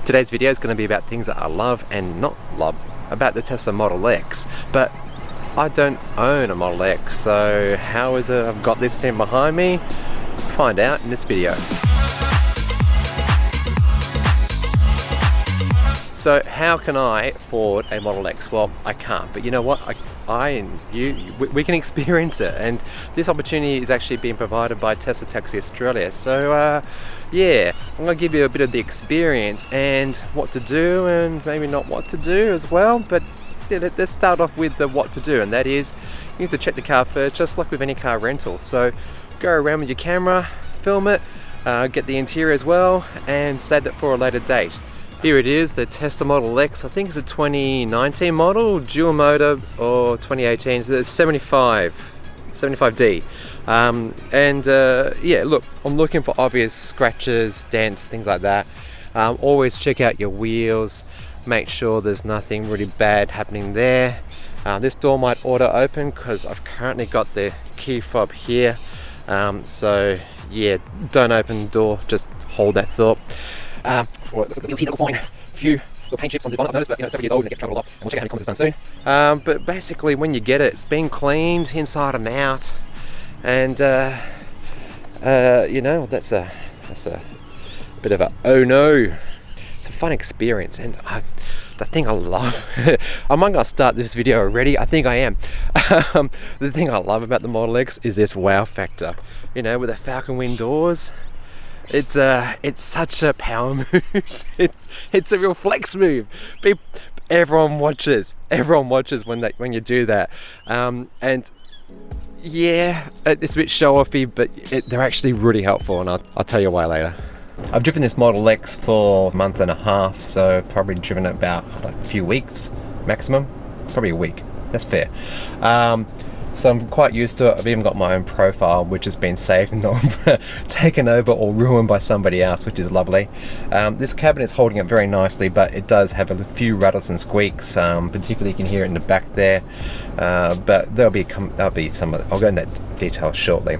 Today's video is going to be about things that I love and not love about the Tesla Model X, but I don't own a Model X, so how is it I've got this thing behind me? Find out in this video. So how can I afford a Model X? Well, I can't, but you know what? I and you, we can experience it, and this opportunity is actually being provided by Tesla Taxi Australia. So yeah, I'm going to give you a bit of the experience and what to do and maybe not what to do as well, but let's start off with the what to do, and that is you need to check the car first, just like with any car rental. So go around with your camera, film it, get the interior as well, and save it for a later date. Here it is, the Tesla Model X. I think it's a 2019 model, dual motor, or 2018, so it's 75D. Yeah, look, I'm looking for obvious scratches, dents, things like that. Always check out your wheels, make sure there's nothing really bad happening there. This door might auto open because I've currently got the key fob here. So yeah, don't open the door, just hold that thought. You'll see a few little paint chips on the bonnet, I've noticed, but you know, 7 years old and it gets troubled a lot, and we'll check out how many comments it's done soon. But basically, when you get it, it's been cleaned inside and out, and you know, that's a bit of a oh no. It's a fun experience, and the thing I love, I'm not gonna start this video already, I think I am. The thing I love about the Model X is this wow factor. You know, with the Falcon Wing doors, it's such a power move. It's a real flex move. Everyone watches when you do that. And yeah, it's a bit show-offy, but they're actually really helpful, and I'll tell you why later. I've driven this Model X for a month and a half, so probably driven it about like a few weeks maximum, probably a week. That's fair. So I'm quite used to it. I've even got my own profile, which has been saved and not taken over or ruined by somebody else, which is lovely. This cabinet is holding it very nicely, but it does have a few rattles and squeaks. Particularly, you can hear it in the back there. But there'll be some. I'll go into that detail shortly.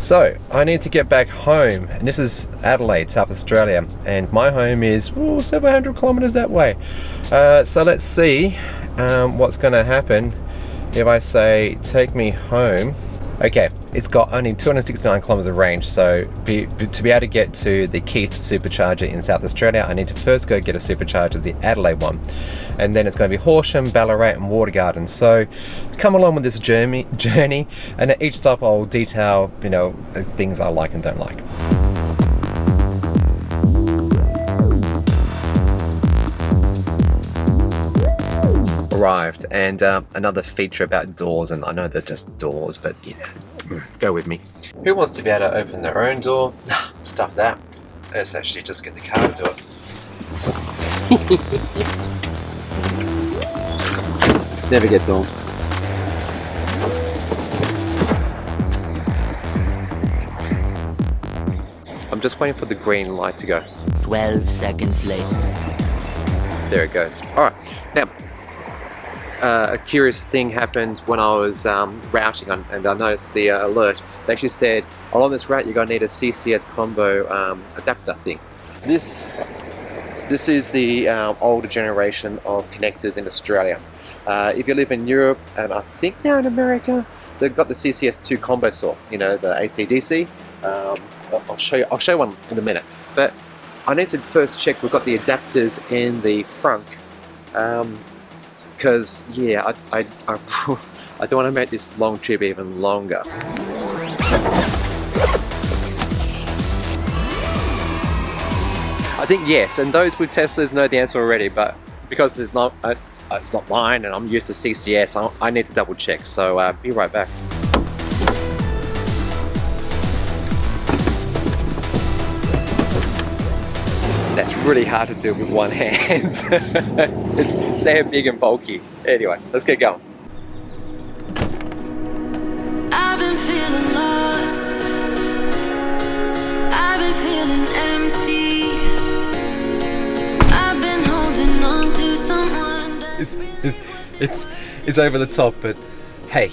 So I need to get back home, and this is Adelaide, South Australia, and my home is 700 kilometers that way. So let's see what's going to happen if I say take me home. Okay, it's got only 269 kilometers of range, so to be able to get to the Keith supercharger in South Australia, I need to first go get a supercharger, the Adelaide one, and then it's going to be Horsham, Ballarat and Watergarden. So come along with this journey, and at each stop I'll detail, you know, things I like and don't like. Arrived, and another feature about doors, and I know they're just doors, but you know, go with me. Who wants to be able to open their own door? Stuff that. Let's actually just get the car to do it. Never gets on. I'm just waiting for the green light to go. 12 seconds later. There it goes. Alright, now a curious thing happened when I was routing, and I noticed the alert. They actually said, along this route you're going to need a CCS combo adapter thing. This is the older generation of connectors in Australia. If you live in Europe, and I think now in America, they've got the CCS2 combo saw, you know, the AC/DC. I'll show you one in a minute, but I need to first check we've got the adapters in the front. Because yeah, I don't want to make this long trip even longer. I think yes, and those with Teslas know the answer already, but because it's not mine and I'm used to CCS, I need to double check, so be right back. That's really hard to do with one hand. They're big and bulky. Anyway, let's get going. I've been feeling lost. I've been feeling empty. I've been holding on to someone that it's over the top, but hey,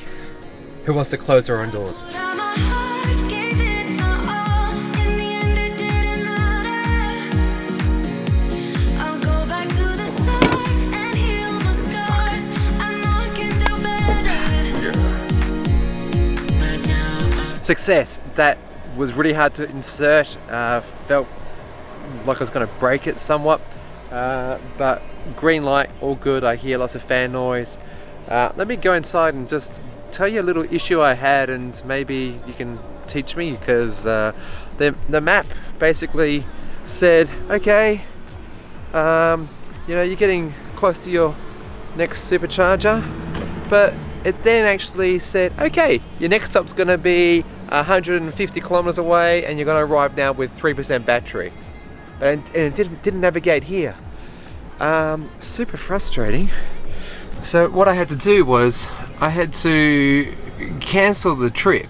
who wants to close their own doors? I Success. That was really hard to insert. Felt like I was going to break it somewhat. But green light, all good. I hear lots of fan noise. Let me go inside and just tell you a little issue I had, and maybe you can teach me, because the map basically said, okay, you're getting close to your next supercharger, but it then actually said, okay, your next stop's going to be 150 kilometers away, and you're going to arrive now with 3% battery. And it didn't navigate here. Super frustrating. So what I had to do was I had to cancel the trip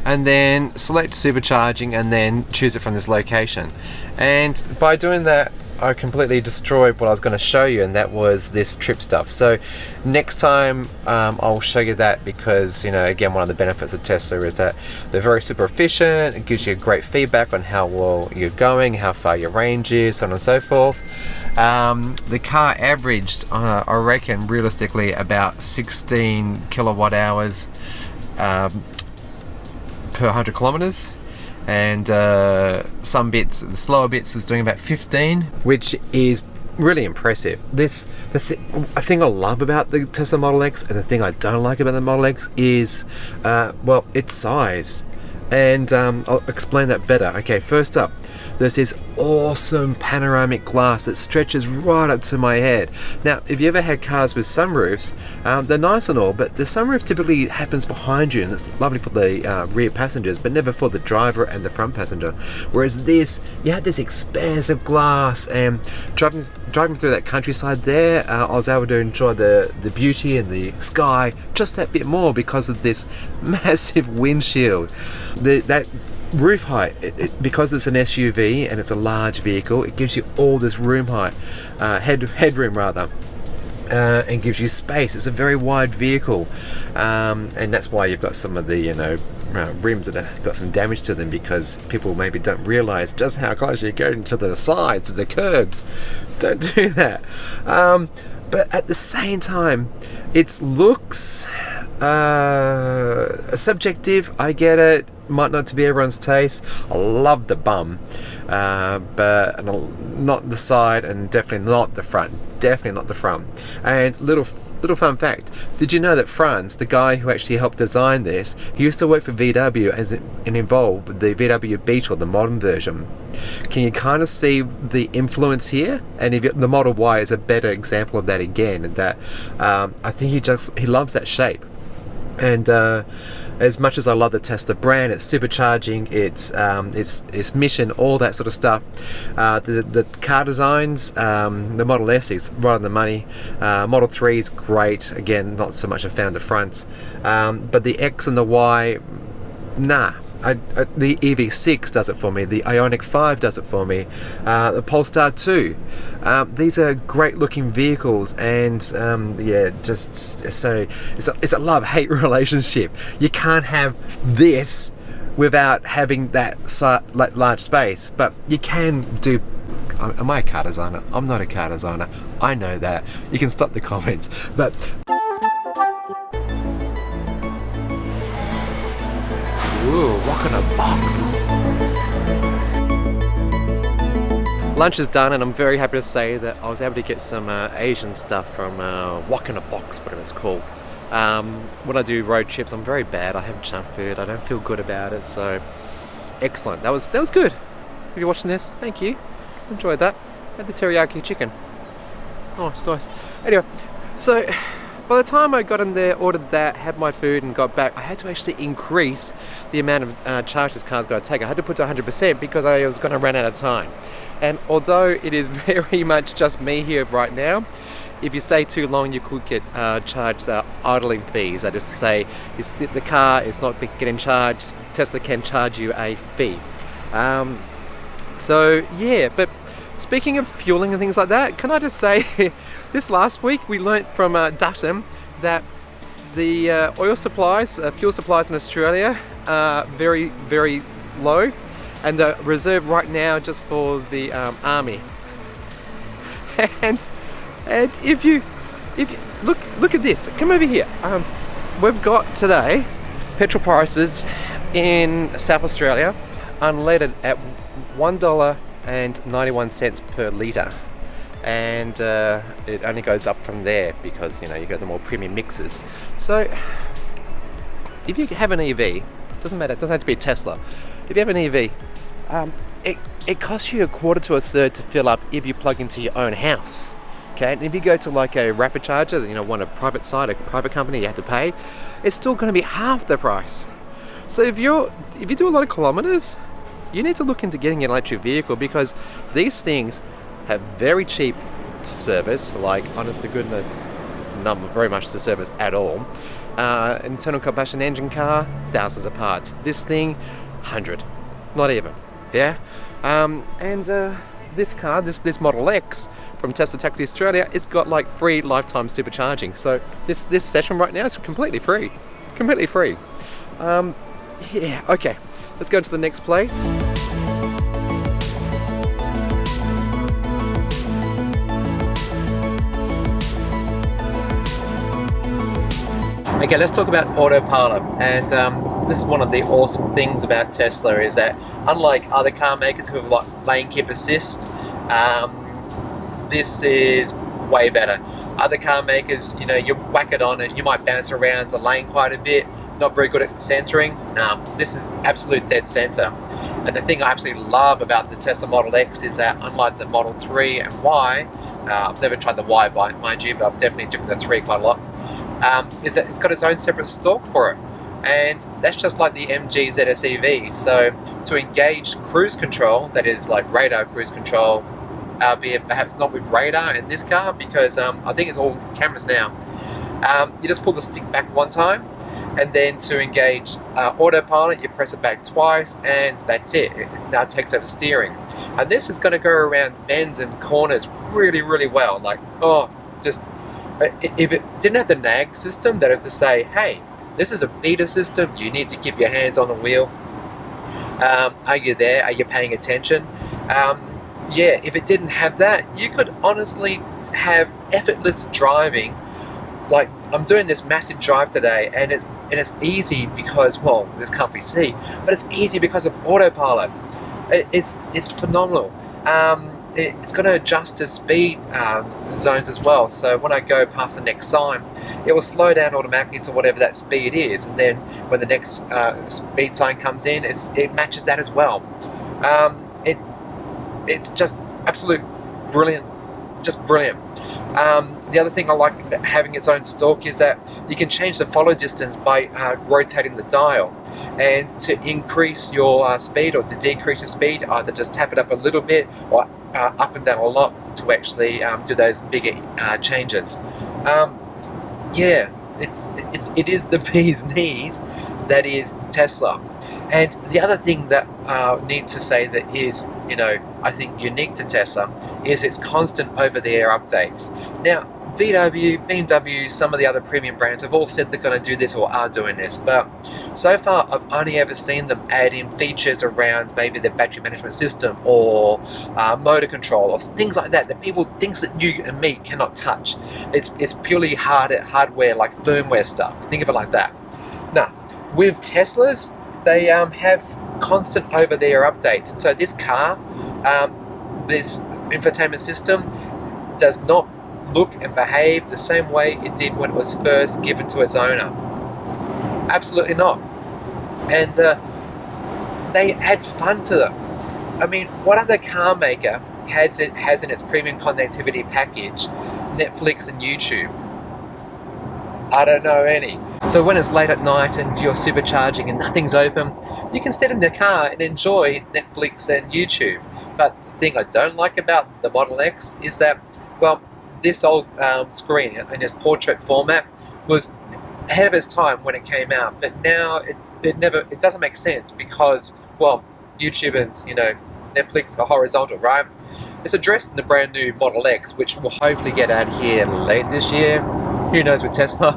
and then select supercharging and then choose it from this location. And by doing that, I completely destroyed what I was going to show you, and that was this trip stuff. So next time I'll show you that, because again, one of the benefits of Tesla is that they're very super efficient. It gives you great feedback on how well you're going, how far your range is, so on and so forth. The car averaged, I reckon, realistically about 16 kilowatt hours per 100 kilometers. And some bits, the slower bits, was doing about 15, which is really impressive. The thing I love about the Tesla Model X, and the thing I don't like about the Model X, is its size. And I'll explain that better. Okay, first up, there's this awesome panoramic glass that stretches right up to my head. Now, if you ever had cars with sunroofs, they're nice and all, but the sunroof typically happens behind you, and it's lovely for the rear passengers, but never for the driver and the front passenger. Whereas this, you had this expansive glass, and driving through that countryside there, I was able to enjoy the beauty and the sky just that bit more because of this massive windshield. That roof height, because it's an SUV and it's a large vehicle, it gives you all this room height, headroom rather, and gives you space. It's a very wide vehicle, and that's why you've got some of the rims that have got some damage to them, because people maybe don't realize just how close you're getting to the sides, the curbs. Don't do that. But at the same time, its looks subjective. I get it. Might not to be everyone's taste. I love the bum, but not the side, and definitely not the front. Definitely not the front. And little fun fact: did you know that Franz, the guy who actually helped design this, he used to work for VW and involved with the VW Beetle, the modern version. Can you kind of see the influence here? And the Model Y is a better example of that again. And that I think he loves that shape. And as much as I love the Tesla brand, its supercharging, its mission, all that sort of stuff, the car designs, the Model S is right on the money. Model 3 is great. Again, not so much a fan of the fronts, but the X and the Y, nah. The EV6 does it for me. The Ioniq 5 does it for me. The Polestar 2. These are great looking vehicles, and just so it's a love-hate relationship. You can't have this without having that large space, but you can do. Am I a car designer? I'm not a car designer. I know that. You can stop the comments, but. Ooh, rock in a box. Lunch is done, and I'm very happy to say that I was able to get some Asian stuff from Wok in a Box, whatever it's called. When I do road trips, I'm very bad. I have junk food. I don't feel good about it. So excellent. That was good. If you're watching this, thank you. Enjoyed that. Had the teriyaki chicken. Oh, it's nice. Anyway, so. By the time I got in there, ordered that, had my food and got back, I had to actually increase the amount of charge this car's going to take. I had to put to 100% because I was going to run out of time. And although it is very much just me here right now, if you stay too long, you could get charged idling fees. I just say the car is not getting charged, Tesla can charge you a fee. So yeah, but speaking of fueling and things like that, can I just say, this last week we learnt from Dutton that the oil supplies, fuel supplies in Australia are very, very low, and they're reserved right now just for the army. And if you look at this, come over here. We've got today petrol prices in South Australia, unleaded at $1.91 per litre, and it only goes up from there because you got the more premium mixes. So if you have an EV, doesn't matter, it doesn't have to be a Tesla. If you have an EV, it costs you a quarter to a third to fill up if you plug into your own house. Okay, and if you go to like a rapid charger, one a private site, a private company, you have to pay. It's still going to be half the price. So if you do a lot of kilometers, you need to look into getting an electric vehicle, because these things have very cheap service, like honest to goodness, not very much to service at all. An internal combustion engine car, thousands of parts. This thing, 100, not even. Yeah, this car, this Model X from Tesla Taxi Australia, it's got like free lifetime supercharging. So this session right now is completely free, Yeah, okay, let's go to the next place. Okay, let's talk about Autopilot. And this is one of the awesome things about Tesla, is that unlike other car makers who have like lane keep assist, this is way better. Other car makers, you whack it on it, you might bounce around the lane quite a bit, not very good at centering. No, this is absolute dead center. And the thing I absolutely love about the Tesla Model X is that, unlike the Model 3 and Y, I've never tried the Y, mind you, but I've definitely driven the 3 quite a lot, is that it's got its own separate stalk for it. And that's just like the MG ZS EV. So to engage cruise control, that is like radar cruise control, albeit perhaps not with radar in this car, because I think it's all cameras now. You just pull the stick back one time, and then to engage Autopilot, you press it back twice, and that's it. It now takes over steering. And this is going to go around bends and corners really, really well. Like, if it didn't have the nag system that has to say, hey, this is a beta system, you need to keep your hands on the wheel. Are you there? Are you paying attention? Yeah, if it didn't have that, you could honestly have effortless driving. Like, I'm doing this massive drive today, and it's easy because, well, this can't be seen, but it's easy because of Autopilot. It's phenomenal. It's going to adjust to speed zones as well. So when I go past the next sign, it will slow down automatically to whatever that speed is, and then when the next speed sign comes in, it matches that as well. It's just absolute brilliant, just brilliant. The other thing I like about having its own stalk is that you can change the follow distance by rotating the dial, and to increase your speed or to decrease the speed, either just tap it up a little bit or up and down a lot to actually do those bigger changes. Yeah, it is the bee's knees that is Tesla. And the other thing that I need to say that is, I think unique to Tesla is its constant over-the-air updates. Now, VW, BMW, some of the other premium brands have all said they're going to do this or are doing this, but so far I've only ever seen them add in features around maybe their battery management system or motor control or things like that things that you and me cannot touch. It's purely hardware, like firmware stuff. Think of it like that. Now, with Teslas, they have constant over-the-air updates. So this car, this infotainment system, does not look and behave the same way it did when it was first given to its owner. Absolutely not. And they add fun to them. I mean, what other car maker has in its premium connectivity package Netflix and YouTube? I don't know any. So when it's late at night and you're supercharging and nothing's open, you can sit in the car and enjoy Netflix and YouTube. But the thing I don't like about the Model X is that, well, this old screen in its portrait format was ahead of its time when it came out, but now it doesn't make sense because, well, YouTube and Netflix are horizontal, right? It's addressed in the brand new Model X, which will hopefully get out here late this year. Who knows with Tesla?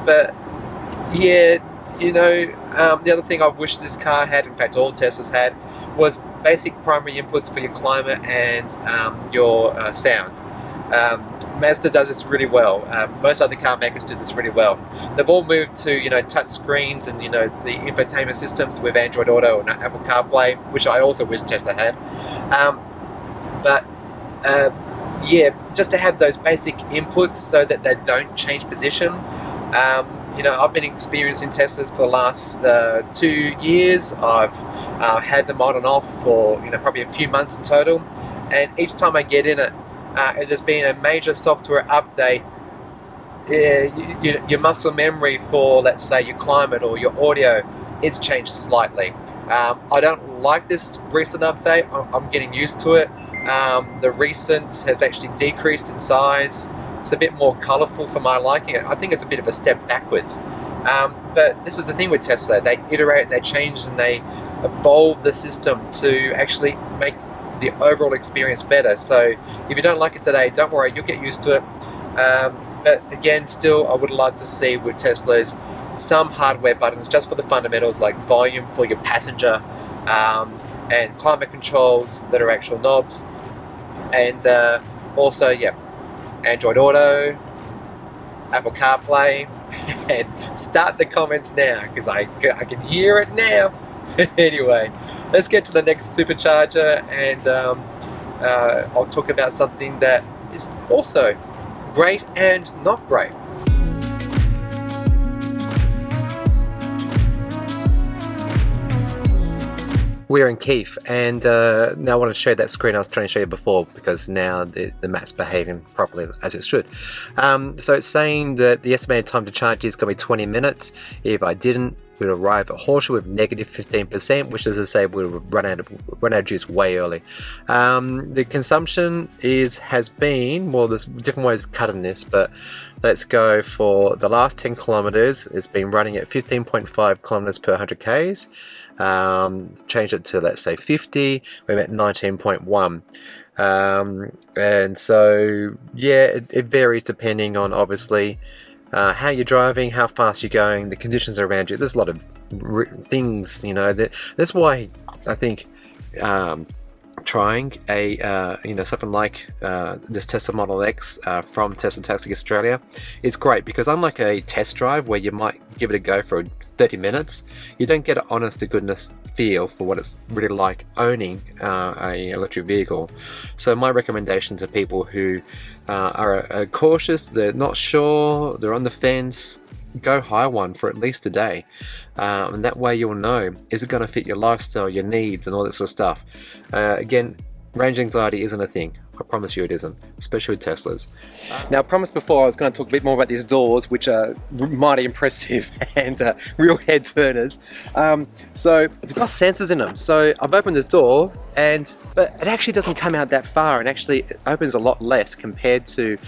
But yeah, the other thing I wish this car had, in fact all Teslas had, was basic primary inputs for your climate and your sound. Mazda does this really well. Most other car makers do this really well. They've all moved to, you know, touch screens and, you know, the infotainment systems with Android Auto and Apple CarPlay, which I also wish Tesla had. Yeah, just to have those basic inputs so that they don't change position. You know, I've been experiencing Teslas for the last 2 years. I've had them on and off for, you know, probably a few months in total. And each time I get in it, there's been a major software update. Your muscle memory for, let's say, your climate or your audio is changed slightly. I don't like this recent update. I'm getting used to it. The recent has actually decreased in size. It's a bit more colourful for my liking. I think it's a bit of a step backwards. But this is the thing with Tesla. They iterate, they change, and they evolve the system to actually make the overall experience better. So if you don't like it today, don't worry, you'll get used to it. But again, still, I would like to see with Teslas some hardware buttons just for the fundamentals, like volume for your passenger, and climate controls that are actual knobs, and also, yeah, Android Auto, Apple CarPlay, and start the comments now because I can hear it now. Anyway, let's get to the next supercharger, and I'll talk about something that is also great and not great. We're in Keith, and now I want to show that screen I was trying to show you before, because now the map's behaving properly as it should. So it's saying that the estimated time to charge is going to be 20 minutes. If I didn't, we'd arrive at Horsham with negative 15%, which is to say we'll run out of juice way early. The consumption has been, well, there's different ways of cutting this, but let's go for the last 10 kilometers. It's been running at 15.5 kilometers per 100 Ks. Change it to, let's say, 50, we're at 19.1. And so, yeah, it varies depending on, obviously, how you're driving, how fast you're going, the conditions around you. There's a lot of things, you know, that's why I think trying something like this Tesla Model X from Tesla Taxi Australia is great, because unlike a test drive where you might give it a go for 30 minutes, you don't get an honest to goodness feel for what it's really like owning an electric vehicle. So my recommendation to people who are cautious, they're not sure, they're on the fence, go hire one for at least a day, and that way you'll know, is it going to fit your lifestyle, your needs, and all that sort of stuff. Again, range anxiety isn't a thing. I promise you it isn't, especially with Teslas. Now, I promised before I was going to talk a bit more about these doors, which are mighty impressive and real head turners. So they've got sensors in them. So I've opened this door, but it actually doesn't come out that far, and actually it opens a lot less compared to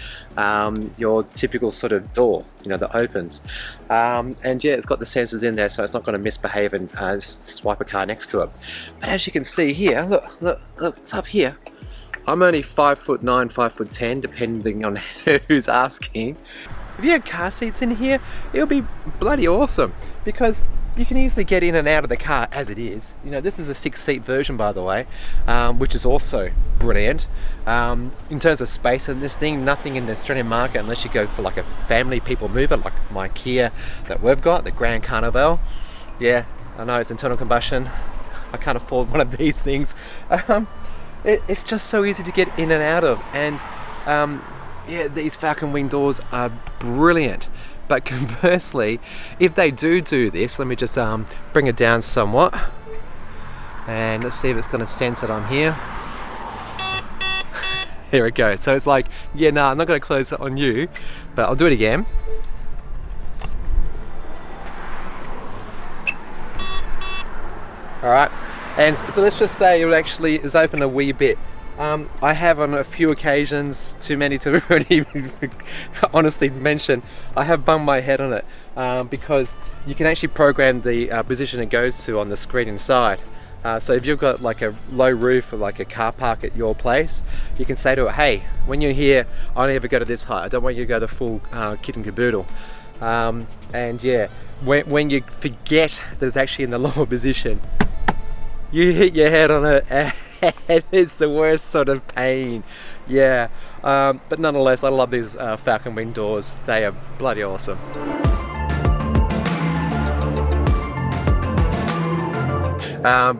your typical sort of door, you know, that opens. And yeah, it's got the sensors in there, so it's not going to misbehave and swipe a car next to it. But as you can see here, look, it's up here. I'm only 5'9", 5'10", depending on who's asking. If you had car seats in here, it'll be bloody awesome, because you can easily get in and out of the car as it is. You know, this is a 6-seat version, by the way, which is also brilliant. In terms of space in this thing, nothing in the Australian market, unless you go for like a family people mover, like my Kia that we've got, the Grand Carnival. Yeah, I know it's internal combustion. I can't afford one of these things. It's just so easy to get in and out of, and yeah, these Falcon Wing doors are brilliant. But conversely, if they do this, let me just bring it down somewhat, and let's see if it's going to sense that I'm here. There it goes. So it's like, yeah, no, I'm not going to close it on you, but I'll do it again. All right. And so let's just say it actually is open a wee bit. I have on a few occasions, too many to really honestly mention, I have bunged my head on it, because you can actually program the position it goes to on the screen inside. So if you've got like a low roof or like a car park at your place, you can say to it, hey, when you're here, I only ever go to this height. I don't want you to go to full kit and caboodle. And yeah, when you forget that it's actually in the lower position, you hit your head on it, and it's the worst sort of pain Yeah, but nonetheless, I love these Falcon Wing doors. They are bloody awesome.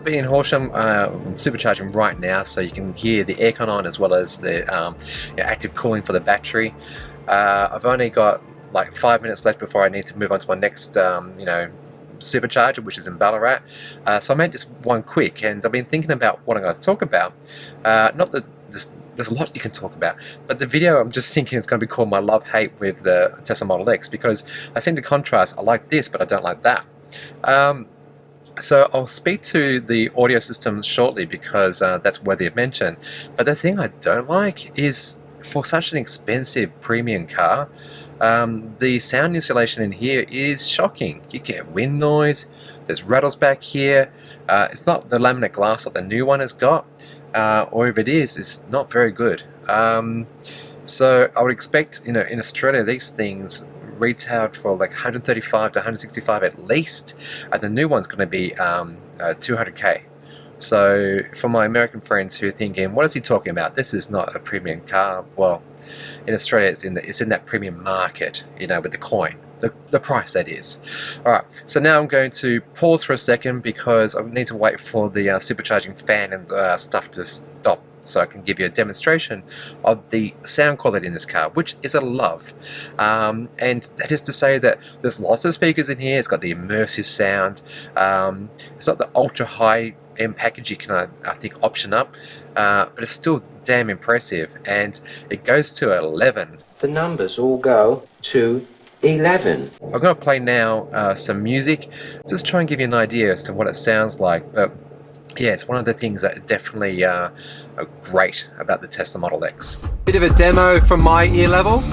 Being in Horsham, I'm supercharging right now, so you can hear the aircon on as well as the active cooling for the battery. I've only got like 5 minutes left before I need to move on to my next, supercharger, which is in Ballarat. So I made this one quick, and I've been thinking about what I'm going to talk about. Not that there's a lot you can talk about, but the video I'm just thinking is going to be called My Love-Hate with the Tesla Model X, because I seem to contrast. I like this, but I don't like that. So I'll speak to the audio system shortly, because that's worthy of mention. But the thing I don't like is, for such an expensive premium car, the sound insulation in here is shocking. You get wind noise, there's rattles back here. It's not the laminate glass that the new one has got, or if it is, it's not very good. So I would expect, in Australia, these things retailed for like 135 to 165 at least, and the new one's going to be 200k. So for my American friends who are thinking, what is he talking about? This is not a premium car. Well, in Australia, it's in that premium market, with the coin, the price that is. All right, so now I'm going to pause for a second, because I need to wait for the supercharging fan and stuff to stop, so I can give you a demonstration of the sound quality in this car, which is a love. And that is to say that there's lots of speakers in here. It's got the immersive sound. It's not the ultra high end package you can, I think, option up, but it's still damn impressive, and it goes to 11. The numbers all go to 11. I'm going to play now some music, just try and give you an idea as to what it sounds like. But yeah, it's one of the things that definitely are great about the Tesla Model X. Bit of a demo from my ear level.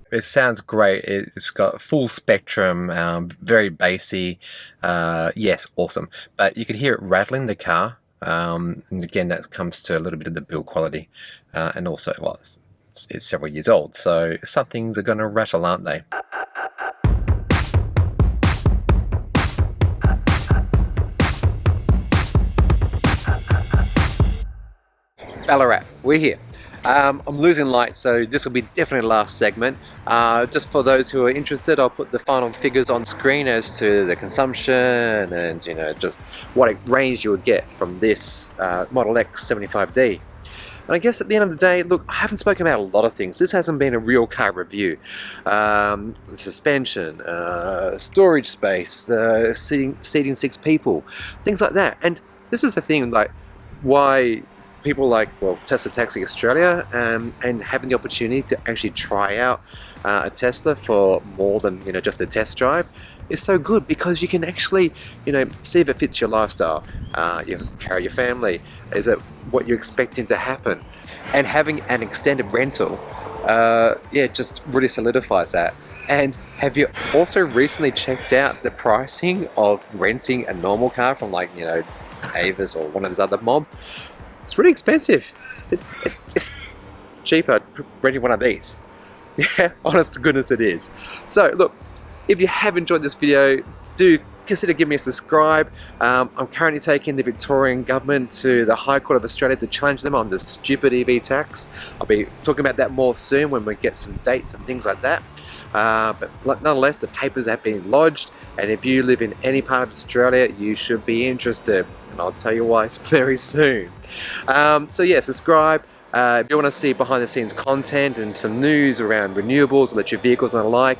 It sounds great. It's got full spectrum, very bassy. Yes, awesome. But you can hear it rattling the car. And again, that comes to a little bit of the build quality, and also, well, it's several years old, so some things are going to rattle, aren't they? Ballarat, we're here. I'm losing light, so this will be definitely the last segment. Just for those who are interested, I'll put the final figures on screen as to the consumption and just what range you would get from this Model X 75D. And I guess at the end of the day, look, I haven't spoken about a lot of things. This hasn't been a real car review. The suspension, storage space, seating 6 people, things like that. And this is the thing, like, why people like, well, Tesla Taxi Australia, and having the opportunity to actually try out a Tesla for more than just a test drive is so good, because you can actually see if it fits your lifestyle. You carry your family. Is it what you're expecting to happen? And having an extended rental, just really solidifies that. And have you also recently checked out the pricing of renting a normal car from, like, Avis or one of those other mob? It's really expensive. It's cheaper renting one of these. Yeah, honest to goodness it is. So look, if you have enjoyed this video, do consider giving me a subscribe. I'm currently taking the Victorian government to the High Court of Australia to challenge them on the stupid EV tax. I'll be talking about that more soon when we get some dates and things like that. But nonetheless, the papers have been lodged, and if you live in any part of Australia, you should be interested, and I'll tell you why very soon. So yeah, subscribe. If you want to see behind the scenes content and some news around renewables, electric vehicles and the like,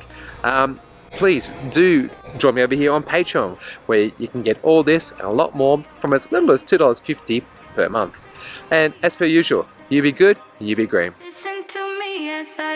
please do join me over here on Patreon, where you can get all this and a lot more from as little as $2.50 per month. And as per usual, you be good, you be green. Listen to me as I